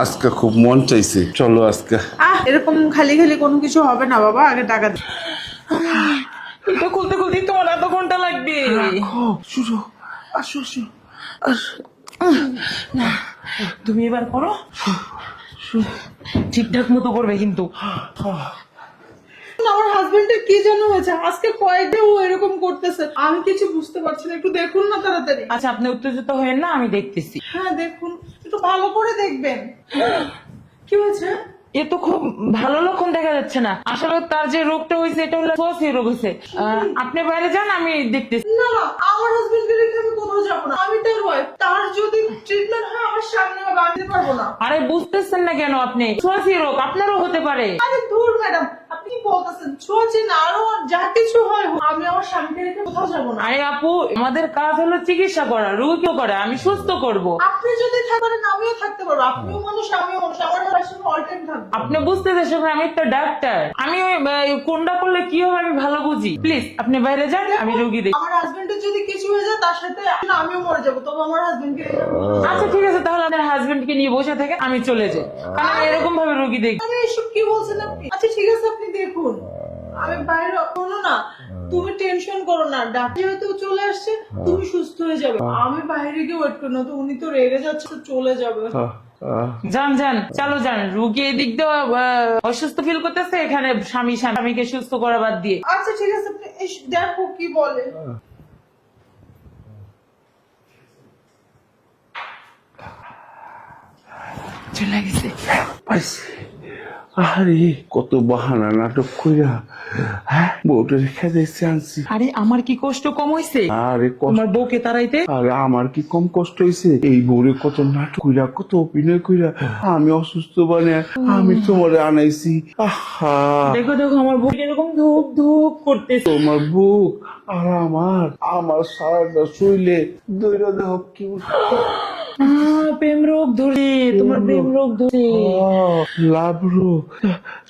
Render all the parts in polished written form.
আজকে খুব মন চাইছে, চলো আজকে। এরকম খালি খালি কোনো কিছু হবে না বাবা, আগে টাকা দে। এটা খুলতে খুলতে তোমার এত ঘন্টা লাগবে। শুরু, আসো আসো। তুমি এবার করো, ঠিকঠাক মতো করবে কিন্তু। আমার হাজবেন্ডের কি যেন হয়েছে, আজকে কয়েকদিন ও এরকম করতেছে, আমি কিছু বুঝতে পারছি না। একটু দেখুন না তাড়াতাড়ি। আচ্ছা, আপনি উত্তেজিত হয়েন না, আমি দেখতেছি। হ্যাঁ দেখুন, একটু ভালো করে দেখবেন। কি হয়েছে? এ তো খুব ভালো লক্ষণ দেখা যাচ্ছে না। আসলে তার যে রোগটা হয়েছে এটা হলো সোয়াসি রোগ হয়েছে। আপনি বাইরে যান, আমি দেখতেছি। না না, আমার হাজবেন্ডকে রেখে আমি কোথাও যাবো না। আমি তার ওয়াইফ, তার যদি ট্রিটমেন্ট হয় আমার সামনে হবে, আমি দিতে পারবো না। আরে বুঝতেছেন না কেন? আপনি সোয়াসি রোগ আপনারও হতে পারে। আরে দূর ম্যাডাম, আপনি কি বলতেছেন? ছোঁয়াচে না, আরো যা কিছু হয় হোক, আমি আমার স্বামীকে রেখে কোথাও যাবো না। আরে আপু, আমাদের কাজ হলো চিকিৎসা করা, রোগীও করে, আমি সুস্থ করব। আপনি যদি থাকেন আমিও থাকতে পারবো। আপনিও মানুষ, আমিও মানুষ, আমার সঙ্গে অল টাইম থাকবো। আপনি বুঝতেছেন আমি একটা ডাক্তার, আমি ওই কোনটা করলে কি হবে আমি ভালো বুঝি। প্লিজ আপনি বাইরে যান, আমি রোগী দেখি। আমার হাজবেন্ডের যদি কিছু হয়ে যায় তার সাথে আমিও মরে যাবো, তবে আমার হাজবেন্ডকে আচ্ছা ঠিক আছে, তাহলে আপনার হাজবেন্ড কে নিয়ে বসে থেকে আমি চলে যাই, কারণ আমি এরকম ভাবে রোগী দেখি। আমি এসব কি বলছেন আপনি? আচ্ছা ঠিক আছে, আপনি দেখুন, আমি বাইরে কোনো না, তুমি টেনশন করো না, ডাক্তার যেহেতু চলে আসছে, তুমি সুস্থ হয়ে যাবে। আমি বাইরে গিয়ে ওয়েট করো না, তো উনি তো রেগে যাচ্ছে, তো চলে যাবে। যান যান, চালো যান। রুগী এদিক দিয়ে অসুস্থ ফিল করতেছে, এখানে স্বামীকে সুস্থ করা বাদ দিয়ে। আচ্ছা ঠিক আছে, আপনি দেখো কি বলে। চলে গেছে। পাইছি। আরে কত বাহানা নাটক কইরা, হ্যাঁ বউটা রেখে দিয়েছি আনছি। আরে আমার কি কষ্ট কম হয়েছে আরে তোমার বউকে তাড়াইতে? আরে আমার কি কম কষ্ট হয়েছে? এই বউরে কত নাটক কইরা, কত অভিনয় কইরা আমি অসুস্থ বানিয়ে আমি তোমারে আনাইছি। আহা, দেখো দেখো আমার বউ এরকম ধূপ ধূপ করতেছে। তোমার বুক আর আমার সারাটা শরীরে দৈরা দেহ কি প্রেম রোগ ধরে, তোমার প্রেম রোগ ধরে। লাভ রোগ।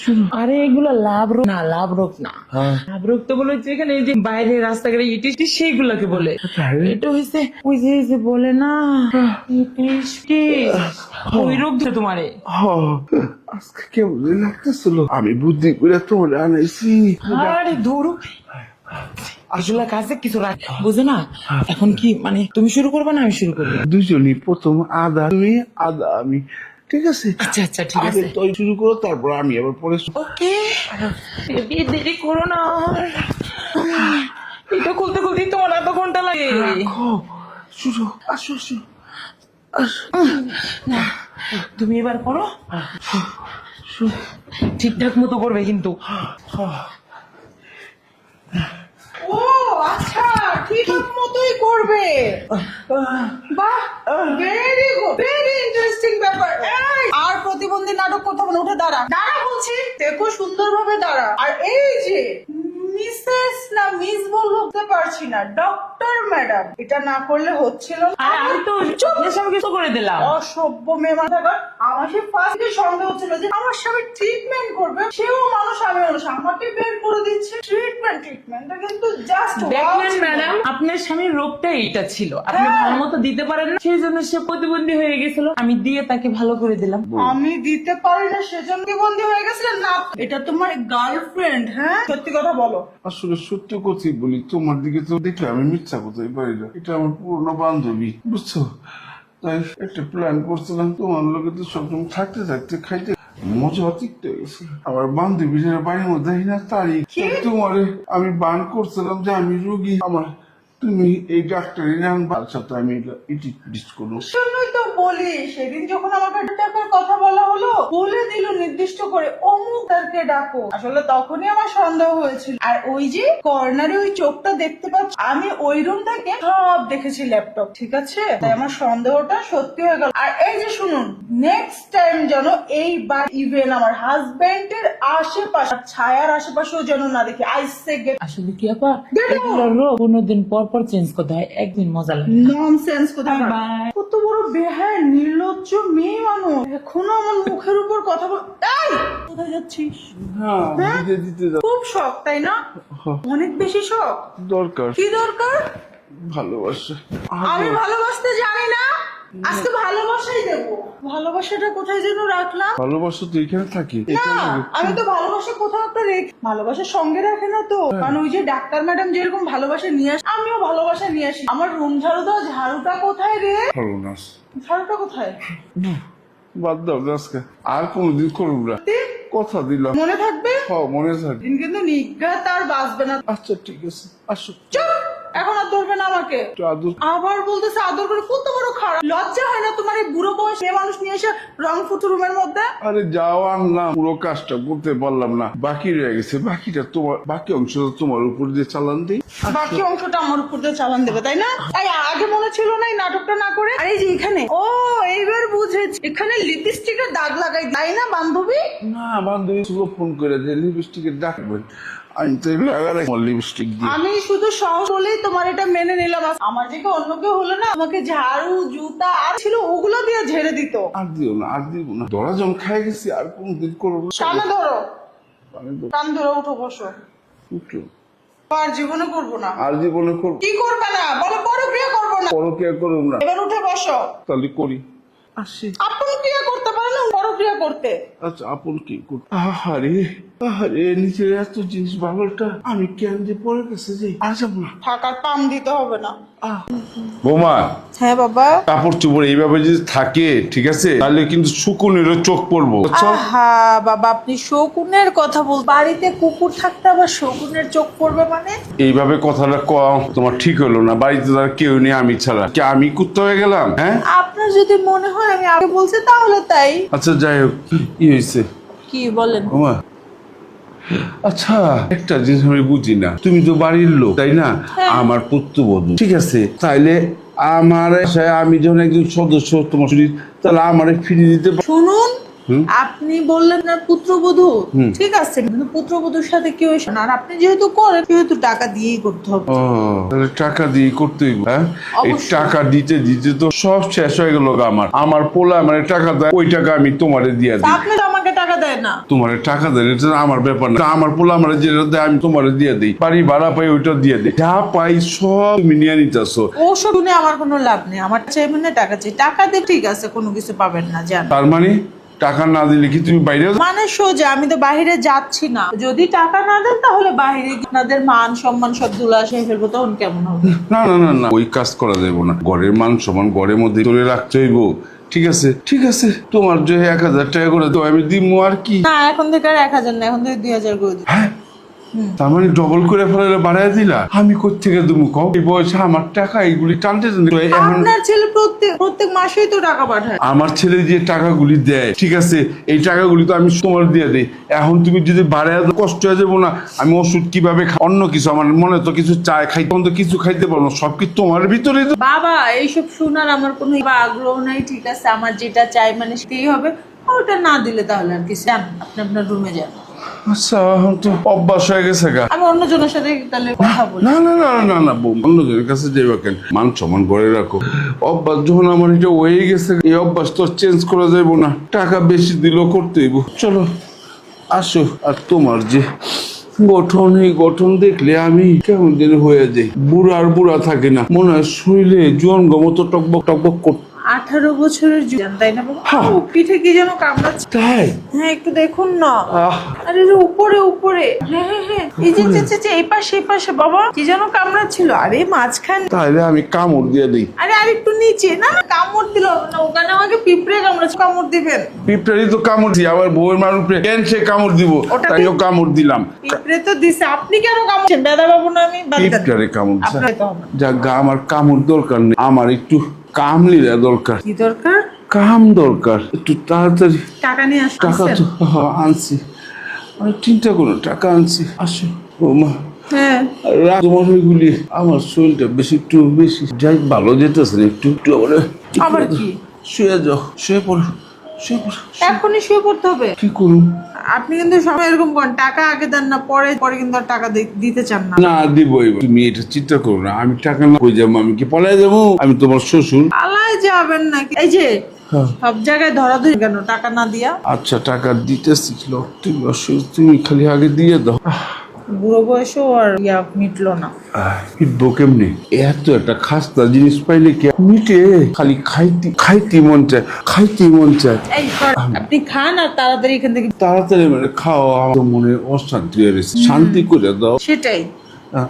শুনো, আরে এগুলো লাভ রোগ না, লাভ রোগ না। হ্যাঁ লাভ রোগ তো বলে যেখানে এই যে বাইরে রাস্তাঘাটে ইটিস সেইগুলোকে বলে। এটা হয়েছে ওই যে বলে না ইটিস, ওই রোগ ধরে তোমারে। আজকে কেমন লাগতেছিল, আমি বুদ্ধি করে তোমার আনাইছি। আরে ধরো, আসলে কাজে কিছু রাখ বুঝে না। এখন কি মানে তুমি শুরু করবে না আমি শুরু করবো? দুজনই প্রথম, আদা তুমি আদা আমি, ঠিক আছে? আচ্ছা আচ্ছা ঠিক আগে আছে, তুই শুরু করো, তারপর আমি আবার পরে। ওকে। দেরি করো না, এটা খুলতে খুলতে তোমার এত ঘন্টা লাগে। শুরু, আসো আসো। তুমি এবার করো, ঠিকঠাক মতো করবে কিন্তু। ও আচ্ছা, ঠিক মতোই করবে। বাহ, ভেরি গুড, ভেরি ইন্টারেস্টিং ব্যাপার। এই, আর প্রতিবন্ধী নাটক করতে হবে না, উঠে দাঁড়া, দাঁড়া বলছি, দেখো সুন্দরভাবে দাঁড়া। আর এই যে মিসেস না মিস বলতে পারছি না, ডক্টর ম্যাডাম, এটা না করলে হচ্ছিল না। আর আমি তো আপনার সঙ্গে কিছু করে দিলাম। অসভ্য মেয়ে মাথাকার। আমার সে ফার্স্টে সন্দেহ ছিল যে আমার স্বামী ট্রিটমেন্ট করবে, সেও মানুষ আমি মানুষ, আমাকে বের করে দিচ্ছে। ট্রিটমেন্টটা কিন্তু জাস্ট দেখলেন ম্যাডাম, আপনার স্বামীর রোগটা এইটা ছিল, আপনি ভালো মতো দিতে পারেন না, সেই জন্য সে প্রতিবন্ধী হয়ে গেছিল। আমি দিয়ে তাকে ভালো করে দিলাম। আমি দিতে পারি না সেজন্য কি বন্দী হয়ে গেছিলেন না? এটা তোমার গার্লফ্রেন্ড? হ্যাঁ সত্যি কথা বলো। আসলে সত্যি কথাই বলি, তোমার দিকে তো দেখলে আমি মিথ্যা কথাই পারি না। এটা আমার পুরনো বান্ধবী, বুঝছো? তাই একটা প্ল্যান করছিলাম, তোমার লোকে তো সবসময় থাকতে থাকতে খাইতে মজা অতিরিক্ত গেছে। আমার বান্ধবী যারা বাড়ির মধ্যে দেখি না তারই তোমারে আমি বান করছিলাম যে আমি রুগী, আমার তুমি এই ডাক্তারের আনবার সাথে আমি ইটি পিস করবো। শুনুই তো বলি, সেদিন যখন আমাকে টাকার কথা বলা হলো, বলে দিল নির্দিষ্ট করে অমুক তারকে ডাকো। আসলে তখনই আমার সন্দেহ হয়েছিল। আর ওই যে কর্নারে ওই চোখটা দেখতে পাচ্ছ, আমি ওই রুম থেকে সব দেখেছি ল্যাপটপ, ঠিক আছে? তাই আমার সন্দেহটা সত্যি হয়ে গেল। আর এই যে শুনুন, নেক্সট টাইম যেন এইবার ইভেন আমার হাজবেন্ডের আশেপাশে, ছায়ার আশেপাশেও যেন না দেখি। I say get. আসলে কি আপা, এগুলো রোগ কোনোদিন পর পর চেঞ্জ করতে হয়, একদিন মজা লাগে। ননসেন্স কোথায়! Bye. কত বড় বেহায় নির্লজ্জ মেয়ে মানুষ, এখনো আমার মুখের উপর কথা বল। এই, কোথায় যাচ্ছিস? হ্যাঁ, দিতে দিতে দাও। খুব শখ তাই না? অনেক বেশি শখ। দরকার, কি দরকার? ভালোবাসা। আমি ভালোবাসতে জানি না, আজকে ভালোবাসাই দেবো। ভালোবাসাটা কোথায় যেন রাখলাম? ভালোবাসা তো এখানে থাকি। না, আমি তো ভালোবাসা কোথাও একটা রেখে, ভালোবাসা সঙ্গে রাখে না তো। কারণ ওই যে ডাক্তার ম্যাডাম যেরকম ভালোবাসা নিয়ে আসে, আমিও ভালোবাসা নিয়ে আসি। আমার রুম ঝাড়ু দাও, ঝাড়ুটা কোথায় রে? ভালো না, ঝাড়ুটা কোথায়? না, বাদ দাও আজকে, আর কোনোদিন করব না, কথা দিলাম। মনে থাকবে? হ্যাঁ মনে থাকে। দিন কিন্তু নিজ্ঞাত আর বাঁচবে না। আচ্ছা ঠিক আছে, আসো। চুপ! এখন আর ধরবে না আমাকে। একটু আদর। আবার বলতেছে আদর করে, কত বড় খারাপ! লজ্জা হয় না তোমার এই বুড়ো বয়স মেয়ে মানুষ নিয়ে এসে রং ফুটু রুমের মধ্যে? আরে যাও, আনলাম, পুরো কাজটা করতে পারলাম না, বাকি রয়ে গেছে। বাকিটা তোমার, বাকি অংশটা তোমার উপর দিয়ে চালান দিই। বাকি অংশটা আমার উপর দিয়ে চালান দেবে, তাই না? তাই আগে মনে ছিল না এই নাটকটা না করে? আর এই যে এখানে, ও এইবার বুঝেছি, এখানে লিপস্টিকের দাগ লাগাই, তাই না বান্ধবী? না, বান্ধবী শুধু ফোন করে যে লিপস্টিকের ডাকবেন, আমি তো লাগাই লিপস্টিক দিয়ে। আমি শুধু সহজ বলেই তোমার এটা মেনে নিলাম। আমার দিকে অন্য কেউ হলো না, আমাকে ঝাড়ু জুতা আর ছিল ওগুলো দিয়ে ঝেড়ে দিত। আর দিও না, আর দিব না, ধরা যখন খাই গেছি আর কোনদিন করবো না। কানে ধরো, আমি তো কান ধরো, উঠো বসো। উঠলো। আর জীবনে করবো না। আর জীবনে করবো? কি করবে না বলো? পরক্রিয়া করবো না। পরক্রিয়া করবো না। এবার উঠে বসো। তাহলে করি, আসি। আপন ক্রিয়া করতে পারে না, পরক্রিয়া করতে। আচ্ছা, আপন কি করবো? আহারে আহারে, নিজের এত জিনিস ভালোটা আমি কেন যে পরে কাছে যাই? আর যাবো না। থাকার পাম দিতে হবে না। বোমা, হ্যাঁ বাবা। কাপড় চোপড় এইভাবে যদি থাকে, ঠিক আছে, তাহলে কিন্তু শুকুনেরও চোখ পড়বো। আহা বাবা, আপনি শকুনের কথা বল, বাড়িতে কুকুর থাকতে আবার শকুনের চোখ পড়বে মানে? এইভাবে কথাটা কম তোমার ঠিক হলো না। বাড়িতে তার কেউ নেই আমি ছাড়া, কি আমি কুত্তা হয়ে গেলাম? হ্যাঁ, আপনার যদি মনে হয় আমি আগে বলছি তাহলে তাই। আচ্ছা যাই হোক, কি হয়েছে? কি বলেন? বোমা, আচ্ছা একটা জিনিস আমি বুঝি না, তুমি তো বাড়ির লোক তাই না, আমার পুত্রবধূ, ঠিক আছে, তাইলে আমার আমি যখন একজন সদস্য তোমার শরীর, তাহলে আমারে ফিরিয়ে দিতে শুনুন, আপনি বললেন না পুত্রবধূ, ঠিক আছে, কিন্তু পুত্রবধূর সাথে কি হয়েছে? আর আপনি যেহেতু করেন, সেহেতু টাকা দিয়েই করতে হবে। ও, তাহলে টাকা দিয়ে করতে হইব, হ্যাঁ? এই অবশ্যই। টাকা দিতে দিতে তো সব শেষ হয়ে গেল। আমার পোলা মানে টাকা দেয়, ওই টাকা আমি তোমারে দিয়ে তা দিই। আপনি তো আমাকে টাকা দেয় না। তোমারে টাকা দেয়, এটা আমার ব্যাপার না। আমার পোলা আমার যেটা দেয় আমি তোমারে দিয়ে দিই, বাড়ি ভাড়া পাই ওইটা দিয়ে দিই, যা পাই সব তুমি নিয়ে নিতেছো। ওসব শুনে আমার কোনো লাভ নেই। আমার চাই মানে টাকা চাই, টাকা দিয়ে ঠিক আছে, কোনো কিছু পাবেন না, জান। তার মানে টাকা না দিলে কি তুমি বাইরে যাও? মানে সোজা, আমি তো বাইরে যাচ্ছি না। যদি টাকা না দেন তাহলে বাইরে গিয়ে আপনাদের মান সম্মান সব ধুলা আসে ফেলবো, তখন কেমন হবে? না না না না, ওই কাজ করা যাবে না। ঘরের মান সমান ঘরের মধ্যে তুলে রাখতে হইব, ঠিক আছে? ঠিক আছে, তোমার যে 1000 টাকা করে তো আমি দিব, আর কি। না, এখন থেকে আর 1000 না, এখন থেকে 2000 করে দিই। হ্যাঁ, তার মানে ডবল করে ফেলে বাড়াই দিলা। আমি কোথেকে তুমি কও? এই বয়সে আমার টাকা এইগুলি টানতে টানতে এখন আপনার ছেলে প্রত্যেক মাসেই তো টাকা পাঠায়। আমার ছেলে যে টাকাগুলি দেয়, ঠিক আছে, এই টাকাগুলি তো আমি তোমার দিয়ে দিই। এখন তুমি যদি বাড়ায় দাও, কষ্ট হয়ে যাবো না? আমি ওষুধ কিভাবে অন্য কিছু আমার মনে তো কিছু চায় খাই, তখন তো কিছু খাইতে পারবো না, সব কি তোমার ভিতরে? বাবা, এইসব শোনার আমার কোনো আগ্রহ নাই, ঠিক আছে? আমার যেটা চাই মানে সেটাই হবে। ওটা না দিলে তাহলে আর কি, যান আপনি আপনার রুমে যান। আচ্ছা, এখন তো অভ্যাস হয়ে গেছে গা। আমি অন্যজনের সাথে তাহলে কথা বলি। না না না না না বউ, অন্যজনের কাছে যাইবা কেন? মান সম্মান করে রাখো। অভ্যাস যখন আমার এটা হয়ে গেছে, এই অভ্যাস তো চেঞ্জ করা যাইবো না। টাকা বেশি দিলেও করতে হইব। চলো আসো। আর তোমার যে গঠন, এই গঠন দেখলে আমি কেমন যেন হয়ে যাই, বুড়া থাকে না, মনে হয় শরীরে জোয়ান মতো টকবক টকবক করতে। 18 বছরের জান, তাই না বাবা? হ্যাঁ। ও, পিঠে কি যেন কামড়াচ্ছে। তাই? হ্যাঁ, একটু দেখুন না। আহ, আরে রে, উপরে উপরে। হ্যাঁ হ্যাঁ হ্যাঁ, এই যে এই পাশে বাবা, কি যেন কামড়াচ্ছিল। আরে মাঝখানে। তাইলে আমি কামড় দিয়ে দিই। আরে আরেকটু নিচে। না না, কামড় দিল না, ওখানে আমাকে পিঁপড়ে কামড়াচ্ছে। কামড় দিবেন? পিঁপড়ারই তো কামড় দিই, আবার বউয়ের মানুষ কেন সে কামড় দিব, ওটা তাইও কামড় দিলাম। পিঁপড়ে তো দিছে, আপনি কেন কামড়ছেন? দাদা বাবু না আমি? বাদ দেন। পিঁপড়ারে কামড় দিছে। আপনার তো হবে না। যা গা, আমার কামড় দরকার নেই, আমার একটু কামলিরা দরকার, কি দরকার? কাম দরকার, একটু তাড়াতাড়ি। টাকা নিয়ে টাকা আসছেন? তো আনছি, অনেক চিন্তা করো, টাকা আনছি। আসো ও মা, হ্যাঁ। তোমার ওইগুলি, আমার শরীরটা একটু বেশি যাই, ভালো যেতেছে না, একটু একটু আবার কি? শুয়ে যাও, শুয়ে পড়ো, শুয়ে পড়ো। এখনই শুয়ে পড়তে হবে? কি করুন? আপনি কিন্তু সময় এরকম করেন, টাকা আগে দেন না, পরে পরে কিন্তু আর টাকা দিতে চান না। না দিবই, তুমি এটা চিন্তা করো না। আমি টাকা না কই যাবো? আমি কি পলায় যাবো? আমি তোমার শ্বশুর। আলাই যাবেন নাকি? এই যে সব জায়গায় ধরাধরি কেন টাকা না দিয়া? আচ্ছা, টাকা দিতেছিল, তুমি অসুস্থ, তুমি খালি আগে দিয়ে দাও। বুড়ো বয়সেও আর মিটলো না। ফিরবো কেমনি? এত একটা খাস্তা জিনিস পাইলে কি মিটে? খালি খাইতে মন চায়, খাইতে মন চায়। এই কর, আপনি খান আর তাড়াতাড়ি এখান থেকে। তাড়াতাড়ি মানে খাও, আমার মনে অশান্তি হয়ে গেছে, শান্তি করে দাও। সেটাই। আহ,